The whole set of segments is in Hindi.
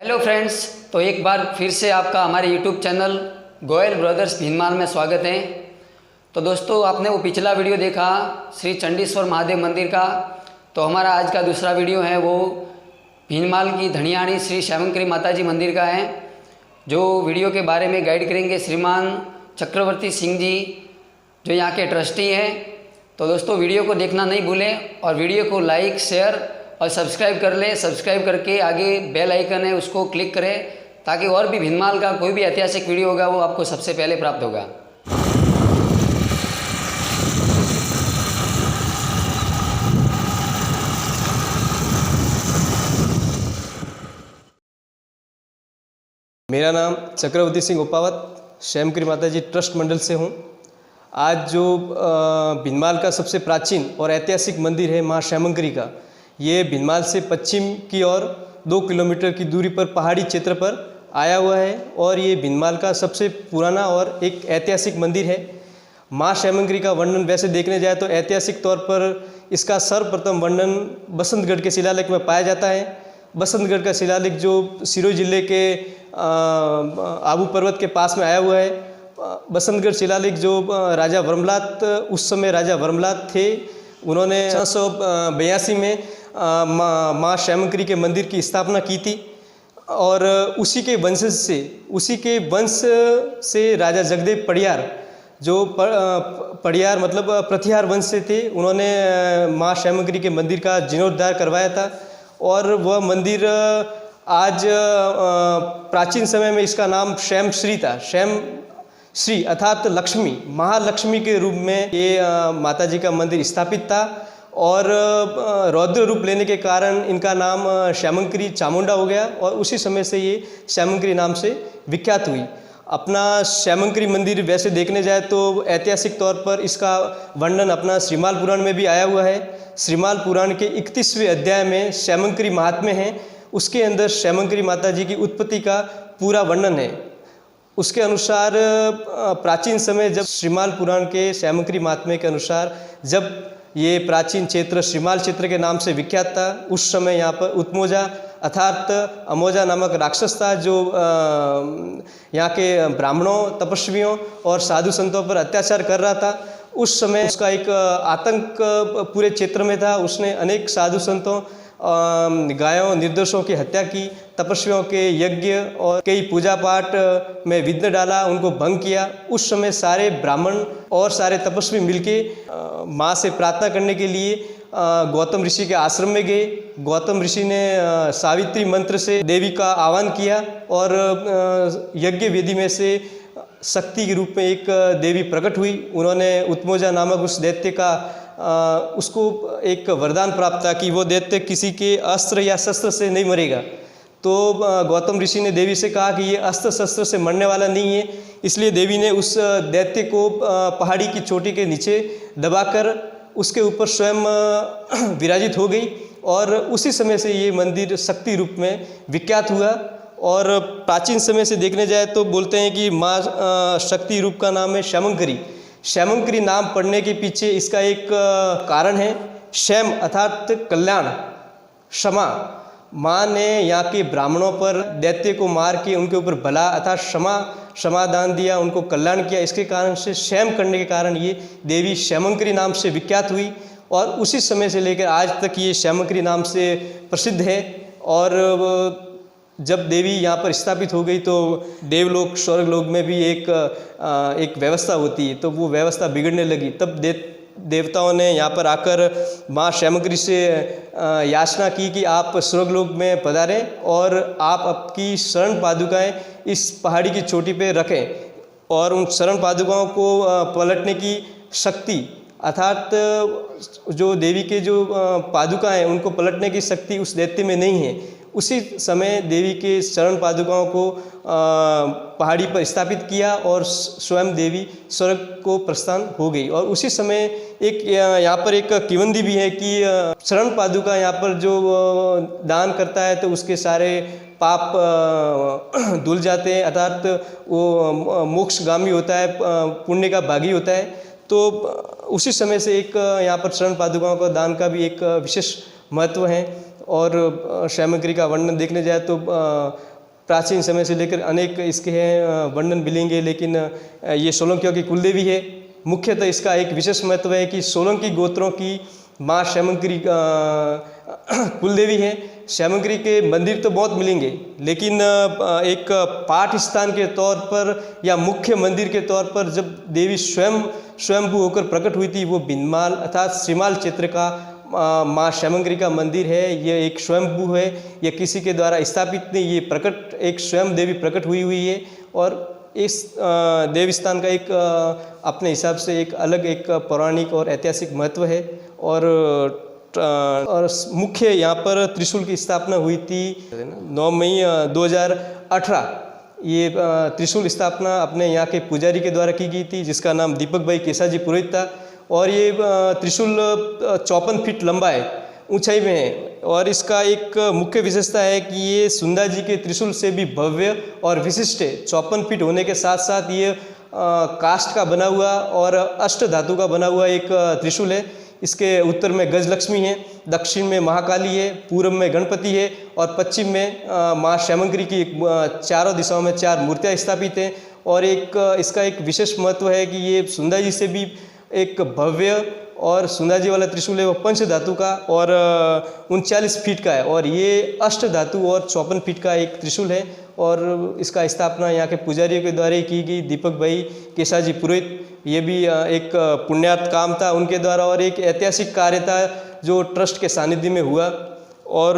हेलो फ्रेंड्स, तो एक बार फिर से आपका हमारे YouTube channel Goyal brothers Bhinmal में स्वागत है। तो दोस्तों, आपने वो पिछला वीडियो देखा श्री चंडीश्वर महादेव मंदिर का। तो हमारा आज का दूसरा वीडियो है वो भीनमाल की धनियाणी श्री श्यामंकरी माताजी मंदिर का है, जो वीडियो के बारे में गाइड करेंगे श्रीमान चक्रवर्ती सिंह जी, जो यहाँ के ट्रस्टी हैं। तो दोस्तों, वीडियो को देखना नहीं भूलें और वीडियो को लाइक, शेयर और सब्सक्राइब कर लें। सब्सक्राइब करके आगे बेल आइकन है उसको क्लिक करें, ताकि और भी भीनमाल का कोई भी ऐतिहासिक वीडियो होगा वो आपको सबसे पहले प्राप्त होगा। मेरा नाम चक्रवर्ती सिंह उपावत, श्यामंकरी माताजी ट्रस्ट मंडल से हूँ। आज जो भीनमाल का सबसे प्राचीन और ऐतिहासिक मंदिर है माँ श्यामंकरी का, ये भीनमाल से पश्चिम की ओर 2 किलोमीटर की दूरी पर पहाड़ी क्षेत्र पर आया हुआ है और ये भीनमाल का सबसे पुराना और एक ऐतिहासिक मंदिर है। माँ श्यामंकरी का वर्णन वैसे देखने जाए तो ऐतिहासिक तौर पर इसका सर्वप्रथम वर्णन बसंतगढ़ के शिलालेख में पाया जाता है। बसंतगढ़ का शिलालेख जो सिरोही जिले के आबू पर्वत के पास में आया हुआ है। बसंतगढ़ शिलालेख जो राजा वर्मलात, उस समय राजा वर्मलात थे, उन्होंने 682 में माँ श्यामंकरी के मंदिर की स्थापना की थी और उसी के वंश से राजा जगदेव पड़ियार, जो पड़ियार मतलब प्रतिहार वंश से थे, उन्होंने माँ श्यामंकरी के मंदिर का जीर्णोद्धार करवाया था। और वह मंदिर आज प्राचीन समय में इसका नाम श्याम श्री था। श्याम श्री अर्थात लक्ष्मी, महालक्ष्मी के रूप में ये माताजी का मंदिर स्थापित था और रौद्र रूप लेने के कारण इनका नाम श्यामंकरी चामुंडा हो गया और उसी समय से ये श्यामंकरी नाम से विख्यात हुई। अपना श्यामंकरी मंदिर वैसे देखने जाए तो ऐतिहासिक तौर पर इसका वर्णन अपना श्रीमाल पुराण में भी आया हुआ है। श्रीमाल पुराण के 31वें अध्याय में श्यामंकरी महात्म्य है, उसके अंदर श्यामंकरी माताजी की उत्पत्ति का पूरा वर्णन है। उसके अनुसार प्राचीन समय जब श्रीमाल पुराण के श्यामंकरी महात्म्य के अनुसार जब ये प्राचीन क्षेत्र श्रीमाल क्षेत्र के नाम से विख्यात था, उस समय यहाँ पर उत्मोजा अर्थात अमोजा नामक राक्षस था, जो यहाँ के ब्राह्मणों, तपस्वियों और साधु संतों पर अत्याचार कर रहा था। उस समय उसका एक आतंक पूरे क्षेत्र में था। उसने अनेक साधु संतों, गायों, निर्दोषों की हत्या की, तपस्वियों के यज्ञ और कई पूजा पाठ में विघ्न डाला, उनको भंग किया। उस समय सारे ब्राह्मण और सारे तपस्वी मिलके माँ से प्रार्थना करने के लिए गौतम ऋषि के आश्रम में गए। गौतम ऋषि ने सावित्री मंत्र से देवी का आह्वान किया और यज्ञ वेदी में से शक्ति के रूप में एक देवी प्रकट हुई। उन्होंने उत्मोजा नामक उस दैत्य का उसको एक वरदान प्राप्त था कि वो दैत्य किसी के अस्त्र या शस्त्र से नहीं मरेगा। तो गौतम ऋषि ने देवी से कहा कि ये अस्त्र शस्त्र से मरने वाला नहीं है, इसलिए देवी ने उस दैत्य को पहाड़ी की चोटी के नीचे दबाकर उसके ऊपर स्वयं विराजित हो गई और उसी समय से ये मंदिर शक्ति रूप में विख्यात हुआ। और प्राचीन समय से देखने जाए तो बोलते हैं कि माँ शक्ति रूप का नाम है श्यामंकरी। श्यामंकरी नाम पड़ने के पीछे इसका एक कारण है। श्याम अर्थात कल्याण, क्षमा। माँ ने यहाँ के ब्राह्मणों पर दैत्य को मार के उनके ऊपर भला अर्थात क्षमादान दिया, उनको कल्याण किया। इसके कारण से श्याम करने के कारण ये देवी श्यामंकरी नाम से विख्यात हुई और उसी समय से लेकर आज तक ये श्यामंकरी नाम से प्रसिद्ध है। और जब देवी यहाँ पर स्थापित हो गई तो देवलोक, स्वर्गलोक में भी एक व्यवस्था होती है, तो वो व्यवस्था बिगड़ने लगी। तब देवताओं ने यहाँ पर आकर माँ श्यामंकरी से याचना की कि आप स्वर्गलोक में पधारें और आप आपकी शरण पादुकाएँ इस पहाड़ी की चोटी पे रखें और उन शरण पादुकाओं को पलटने की शक्ति अर्थात जो देवी के जो पादुका हैं उनको पलटने की शक्ति उस दैत्य में नहीं है। उसी समय देवी के चरण पादुकाओं को पहाड़ी पर स्थापित किया और स्वयं देवी स्वर्ग को प्रस्थान हो गई। और उसी समय एक यहाँ पर एक किवंदी भी है कि चरण पादुका यहाँ पर जो दान करता है तो उसके सारे पाप धुल जाते हैं, अर्थात वो मोक्षगामी होता है, पुण्य का भागी होता है। तो उसी समय से एक यहाँ पर चरण पादुकाओं का दान का भी एक विशेष महत्व है। और श्यामगिरी का वर्णन देखने जाए तो प्राचीन समय से लेकर अनेक इसके हैं वर्णन मिलेंगे, लेकिन ये सोलंकियों की कुलदेवी है। मुख्यतः इसका एक विशेष महत्व है कि सोलंकी गोत्रों की माँ क्षैमंकरी कुलदेवी है। क्षैमंकरी के मंदिर तो बहुत मिलेंगे, लेकिन एक पाठ स्थान के तौर पर या मुख्य मंदिर के तौर पर जब देवी स्वयंभू होकर प्रकट हुई थी, वो भिनमाल अर्थात श्रीमाल क्षेत्र का माँ क्षैमंकरी का मंदिर है। ये एक स्वयंभू है, यह किसी के द्वारा स्थापित नहीं, ये प्रकट एक स्वयं देवी प्रकट हुई है। और इस देवी स्थान का एक अपने हिसाब से एक अलग एक पौराणिक और ऐतिहासिक महत्व है। और मुख्य यहाँ पर त्रिशूल की स्थापना हुई थी 9 मई 2018। ये त्रिशूल स्थापना अपने यहाँ के पुजारी के द्वारा की गई थी, जिसका नाम दीपक भाई केसाजी पुरोहित था। और ये त्रिशूल 54 फीट लंबा है, ऊंचाई में है। और इसका एक मुख्य विशेषता है कि ये सुंदा जी के त्रिशूल से भी भव्य और विशिष्ट है। 54 फीट होने के साथ साथ ये काष्ठ का बना हुआ और अष्ट धातु का बना हुआ एक त्रिशूल है। इसके उत्तर में गजलक्ष्मी है, दक्षिण में महाकाली है, पूर्व में गणपति है और पश्चिम में माँ क्षैमंकरी की चारों दिशाओं में 4 मूर्तियाँ स्थापित हैं। और एक इसका एक विशेष महत्व है कि ये सुंदा जी से भी एक भव्य और सुंदा जी वाला त्रिशूल है वो पंच धातु का और 39 फीट का है, और ये अष्ट धातु और 54 फीट का एक त्रिशूल है। और इसका स्थापना यहाँ के पुजारियों के द्वारा ही की गई, दीपक भाई केसाजी पुरोहित। ये भी एक पुण्यार्थ काम था उनके द्वारा और एक ऐतिहासिक कार्य था जो ट्रस्ट के सानिध्य में हुआ। और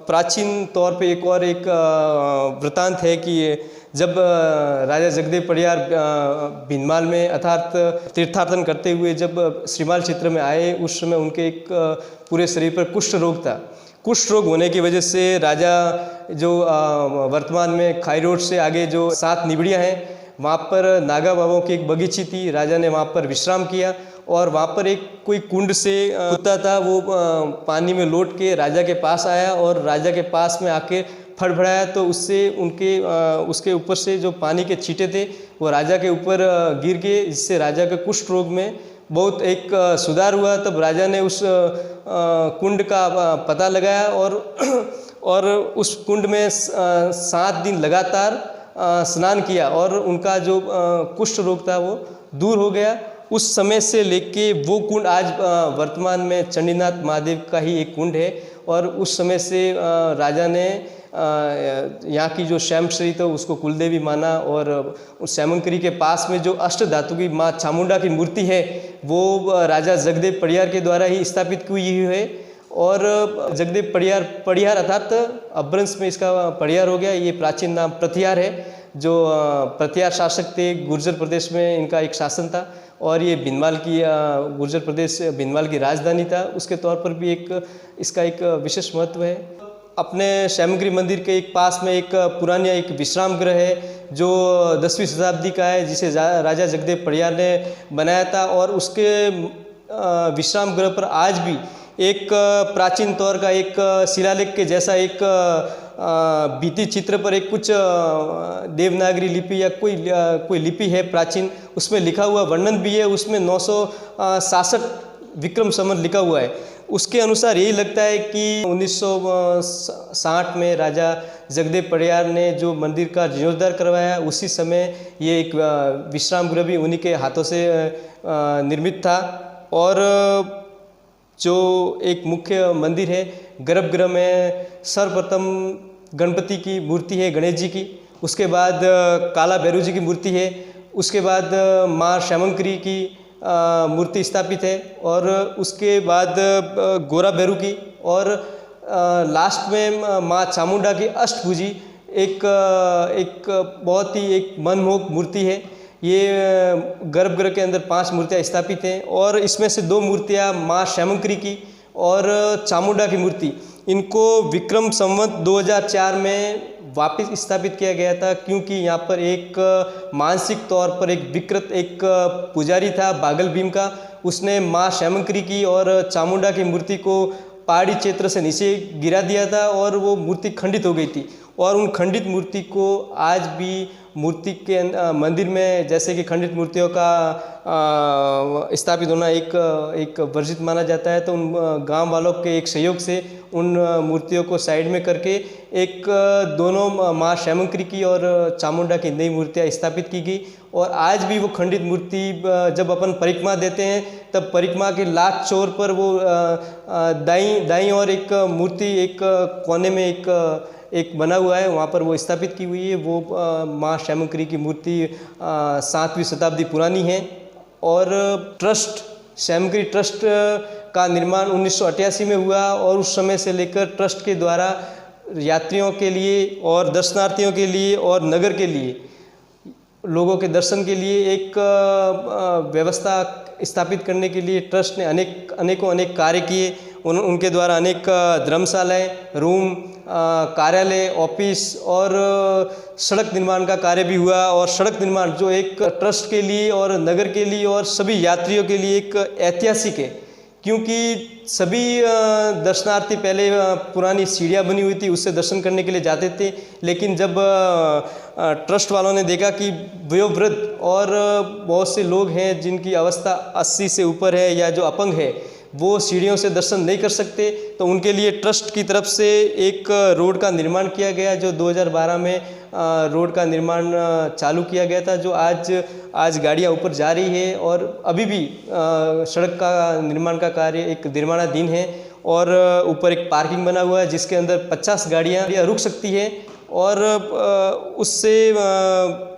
प्राचीन तौर पे एक और एक वृतांत है कि जब राजा जगदेव पड़ियार भिनमाल में अर्थात तीर्थाटन करते हुए जब श्रीमाल क्षेत्र में आए, उस समय उनके एक पूरे शरीर पर कुष्ठ रोग था। कुष्ठ रोग होने की वजह से राजा जो वर्तमान में खाई रोड से आगे जो 7 निबड़ियाँ हैं, वहाँ पर नागा बाबाओं की एक बगीची थी। राजा ने वहाँ पर विश्राम किया और वहाँ पर एक कोई कुंड से कुत्ता था, वो पानी में लौट के राजा के पास आया और राजा के पास में आके फड़फड़ाया, तो उससे उसके ऊपर से जो पानी के छींटे थे वो राजा के ऊपर गिर गए, जिससे राजा के कुष्ठ रोग में बहुत एक सुधार हुआ। तब राजा ने उस कुंड का पता लगाया और उस कुंड में 7 दिन लगातार स्नान किया और उनका जो कुष्ठ रोग था वो दूर हो गया। उस समय से लेके वो कुंड आज वर्तमान में चंडीनाथ महादेव का ही एक कुंड है। और उस समय से राजा ने यहाँ की जो श्यामश्री तो उसको कुलदेवी माना। और उस क्षैमंकरी के पास में जो अष्ट धातु की माँ चामुंडा की मूर्ति है वो राजा जगदेव पड़ियार के द्वारा ही स्थापित की हुई है। और जगदेव पड़ियार अर्थात अपभ्रंश में इसका पड़ियार हो गया। ये प्राचीन नाम प्रतिहार है, जो प्रतिहार शासक थे, गुर्जर प्रदेश में इनका एक शासन था। और ये भिनमाल की गुर्जर प्रदेश भिनमाल की राजधानी था, उसके तौर पर भी एक इसका एक विशेष महत्व है। अपने क्षैमंकरी मंदिर के एक पास में एक पुरानी एक विश्राम गृह है जो 10वीं शताब्दी का है, जिसे राजा जगदेव पड़ियार ने बनाया था। और उसके विश्राम गृह पर आज भी एक प्राचीन तौर का एक शिलालेख के जैसा एक भित्ति चित्र पर एक कुछ देवनागरी लिपि या कोई लिपि है प्राचीन, उसमें लिखा हुआ वर्णन भी है। उसमें 966 विक्रम संवत लिखा हुआ है। उसके अनुसार यही लगता है कि 1960 में राजा जगदेव पड़ियार ने जो मंदिर का जीर्णोद्धार करवाया, उसी समय ये एक विश्राम गृह भी उन्हीं के हाथों से निर्मित था। और जो एक मुख्य मंदिर है, गर्भगृह में सर्वप्रथम गणपति की मूर्ति है, गणेश जी की। उसके बाद काला भैरव जी की मूर्ति है। उसके बाद माँ क्षैमंकरी की मूर्ति स्थापित है। और उसके बाद गोरा भैरू की। और लास्ट में माँ चामुंडा की अष्टभुजी एक बहुत ही एक मनमोहक मूर्ति है। ये गर्भगृह के अंदर 5 मूर्तियाँ स्थापित हैं और इसमें से 2 मूर्तियाँ माँ क्षैमंकरी की और चामुंडा की मूर्ति, इनको विक्रम संवत 2004 में वापस स्थापित किया गया था, क्योंकि यहाँ पर एक मानसिक तौर पर एक विकृत एक पुजारी था बागल भीम का। उसने माँ क्षैमंकरी की और चामुंडा की मूर्ति को पहाड़ी क्षेत्र से नीचे गिरा दिया था और वो मूर्ति खंडित हो गई थी। और उन खंडित मूर्ति को आज भी मूर्ति के मंदिर में, जैसे कि खंडित मूर्तियों का स्थापित होना एक वर्जित माना जाता है, तो उन गांव वालों के एक सहयोग से उन मूर्तियों को साइड में करके एक दोनों माँ श्यामंकरी की और चामुंडा की नई मूर्तियाँ स्थापित की गई। और आज भी वो खंडित मूर्ति जब अपन परिक्रमा देते हैं तब परिक्रमा के लास्ट छोर पर वो दाईं और एक मूर्ति एक कोने में एक बना हुआ है, वहाँ पर वो स्थापित की हुई है। वो माँ श्यामंकरी की मूर्ति 7वीं शताब्दी पुरानी है। और ट्रस्ट, श्यामंकरी ट्रस्ट का निर्माण 1988 में हुआ और उस समय से लेकर ट्रस्ट के द्वारा यात्रियों के लिए और दर्शनार्थियों के लिए और नगर के लिए लोगों के दर्शन के लिए एक व्यवस्था स्थापित करने के लिए ट्रस्ट ने अनेक कार्य किए। उनके द्वारा अनेक धर्मशालाएं, रूम, कार्यालय, ऑफिस और सड़क निर्माण का कार्य भी हुआ। और सड़क निर्माण जो एक ट्रस्ट के लिए और नगर के लिए और सभी यात्रियों के लिए एक ऐतिहासिक है, क्योंकि सभी दर्शनार्थी पहले पुरानी सीढ़ियाँ बनी हुई थी उससे दर्शन करने के लिए जाते थे, लेकिन जब ट्रस्ट वालों ने देखा कि वयोवृद्ध और बहुत से लोग हैं जिनकी अवस्था 80 से ऊपर है या जो अपंग है वो सीढ़ियों से दर्शन नहीं कर सकते, तो उनके लिए ट्रस्ट की तरफ से एक रोड का निर्माण किया गया, जो 2012 में रोड का निर्माण चालू किया गया था, जो आज गाड़ियाँ ऊपर जा रही है। और अभी भी सड़क का निर्माण का कार्य एक निर्माणाधीन है। और ऊपर एक पार्किंग बना हुआ है जिसके अंदर 50 गाड़ियाँ रुक सकती है। और उससे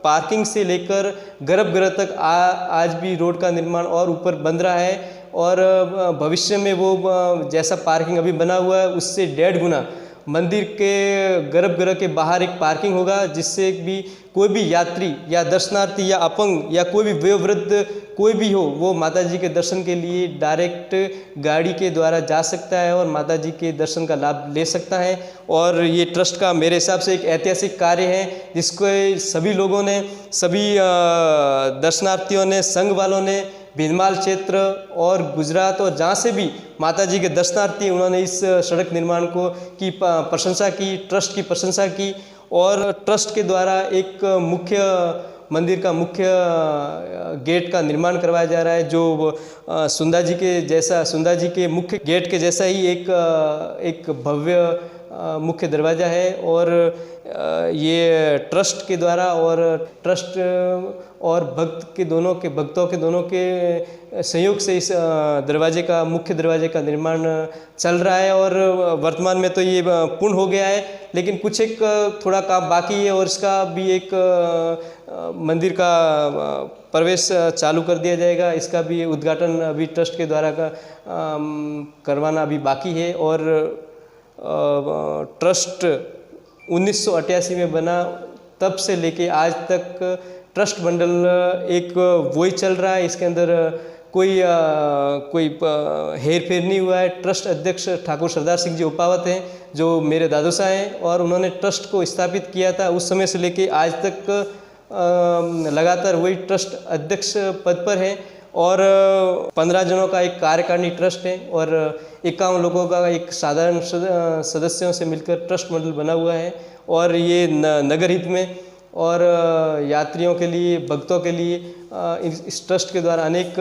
पार्किंग से लेकर गर्भगृह तक आज भी रोड का निर्माण और ऊपर बन रहा है। और भविष्य में वो जैसा पार्किंग अभी बना हुआ है उससे 1.5 गुना मंदिर के गर्भगृह के बाहर एक पार्किंग होगा, जिससे भी कोई भी यात्री या दर्शनार्थी या अपंग या कोई भी वयोवृद्ध कोई भी हो वो माता जी के दर्शन के लिए डायरेक्ट गाड़ी के द्वारा जा सकता है और माता जी के दर्शन का लाभ ले सकता है। और ये ट्रस्ट का मेरे हिसाब से एक ऐतिहासिक कार्य है जिसको सभी लोगों ने, सभी दर्शनार्थियों ने, संघ वालों ने, भीनमाल क्षेत्र और गुजरात और जहाँ से भी माता जी के दर्शनार्थी, उन्होंने इस सड़क निर्माण की प्रशंसा की, ट्रस्ट की प्रशंसा की। और ट्रस्ट के द्वारा एक मंदिर का मुख्य गेट का निर्माण करवाया जा रहा है, जो सुंदा जी के मुख्य गेट के जैसा ही एक भव्य मुख्य दरवाज़ा है। और ये ट्रस्ट के द्वारा और ट्रस्ट और भक्तों के दोनों के सहयोग से इस मुख्य दरवाजे का निर्माण चल रहा है। और वर्तमान में तो ये पूर्ण हो गया है, लेकिन कुछ एक थोड़ा काम बाकी है और इसका भी एक मंदिर का प्रवेश चालू कर दिया जाएगा। इसका भी उद्घाटन अभी ट्रस्ट के द्वारा करवाना अभी बाकी है। और ट्रस्ट 1988 में बना, तब से लेके आज तक ट्रस्ट मंडल एक वही चल रहा है। इसके अंदर कोई हेर फेर नहीं हुआ है। ट्रस्ट अध्यक्ष ठाकुर सरदार सिंह जी उपावत हैं, जो मेरे दादोसा हैं, और उन्होंने ट्रस्ट को स्थापित किया था। उस समय से लेके आज तक लगातार वही ट्रस्ट अध्यक्ष पद पर है। और 15 जनों का एक कार्यकारिणी ट्रस्ट है और 51 लोगों का एक साधारण सदस्यों से मिलकर ट्रस्ट मंडल बना हुआ है। और ये नगर हित में और यात्रियों के लिए, भक्तों के लिए इस ट्रस्ट के द्वारा अनेक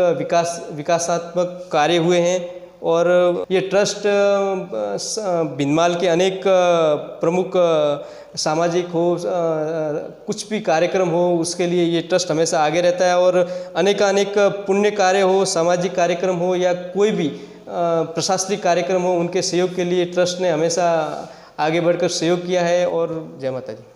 विकासात्मक कार्य हुए हैं। और ये ट्रस्ट भीनमाल के अनेक प्रमुख सामाजिक हो, कुछ भी कार्यक्रम हो, उसके लिए ये ट्रस्ट हमेशा आगे रहता है। और अनेक पुण्य कार्य हो, सामाजिक कार्यक्रम हो या कोई भी प्रशासनिक कार्यक्रम हो, उनके सहयोग के लिए ट्रस्ट ने हमेशा आगे बढ़कर सहयोग किया है। और जय माता दी।